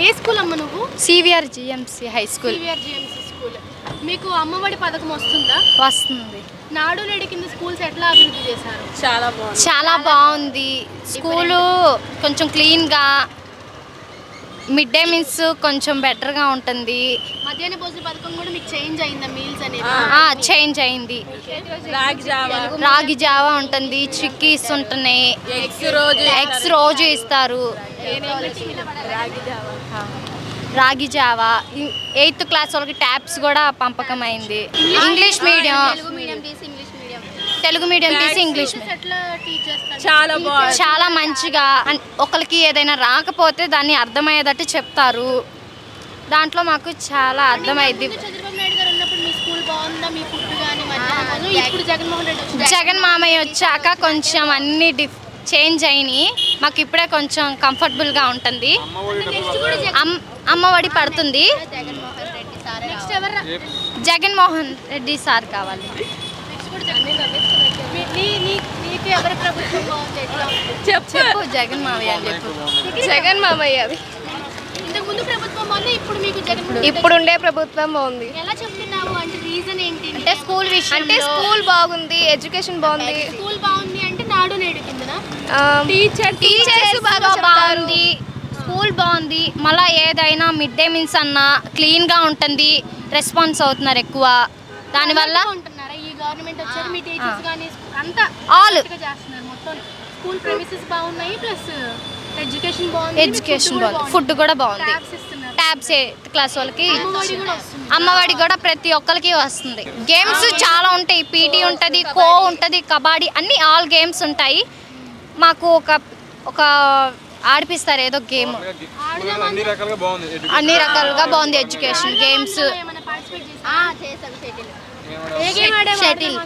ఏ school అమ్మ నువ్వు? CVR GMC high school. CVR GMC school. మీకు అమ్మఒడి పథకం వస్తుందా? వస్తుంది. నాడు నేడు కింద స్కూల్స్ ఎట్లా అభివృద్ధి చేశారు? చాలా బాగుంది. స్కూలు కొంచెం క్లీన్గా, మిడ్ డే మీల్స్ కొంచెం బెటర్గా ఉంటుంది. మధ్యాహ్న భోజన పథకం కూడా మీకు చేంజ్ అయిందా? మీల్స్ అనేది చేంజ్ అయింది. రాగి జావా ఉంటుంది, చిక్కీస్ ఉంటున్నాయి, ఎగ్స్ రోజు ఇస్తారు. రాగి జావా 8th క్లాస్ వాళ్ళకి ట్యాబ్స్ కూడా పంపకం అయింది. ఇంగ్లీష్ మీడియం, తెలుగు మీడియం తీసి ఇంగ్లీష్ చాలా మంచిగా. ఒకరికి ఏదైనా రాకపోతే దాన్ని అర్థమయ్యేటట్టు చెప్తారు. దాంట్లో మాకు చాలా అర్థమైంది. జగన్ మామయ్య వచ్చాక కొంచెం అన్ని చేంజ్ అయినాయి. మాకు ఇప్పుడే కొంచెం కంఫర్టబుల్గా ఉంటుంది. అమ్మఒడి పడుతుంది. జగన్మోహన్ రెడ్డి సార్ కావాలి. చెప్పు జగన్ మామయ్య అని చెప్పు. జగన్ మామయ్య. ఇప్పుడుండే ప్రభుత్వం బాగుంది. ఎలా చెప్తున్నావు అంటే రీజన్ ఏంటి? అంటే స్కూల్ విషయం, అంటే స్కూల్ బాగుంది, ఎడ్యుకేషన్ బాగుంది. స్కూల్ బాగుంది అంటే నాడు నేడు కిందనా? టీచర్స్ బాగా బాగుంది, స్కూల్ బాగుంది. మళ్ళీ ఏదైనా మిడ్ డే మీల్స్ అన్నా క్లీన్గా ఉంటుంది, రెస్పాన్స్ అవుతున్నారు ఎక్కువ. దానివల్ల ఉంటున్నారా ఈ గవర్నమెంట్ వచ్చారు, మీ టీచర్స్ కానీ అంతా ఆల్ చేస్తున్నారు. మొత్తం స్కూల్ ప్రెమిసెస్ బాగున్నాయి, ప్లస్ ఎడ్యుకేషన్ బాగుంది, ఫుడ్ కూడా బాగుంది. ట్యాబ్స్ 8th క్లాస్ వాళ్ళకి, అమ్మఒడి కూడా ప్రతి ఒక్కరికి వస్తుంది. గేమ్స్ చాలా ఉంటాయి. పీటీ ఉంటుంది, ఖో ఉంటుంది, కబడ్డీ, అన్ని ఆల్ గేమ్స్ ఉంటాయి. మాకు ఒక ఆడిపిస్తారు ఏదో గేమ్. అన్ని రకాలుగా బాగుంది ఎడ్యుకేషన్. Games, shuttle.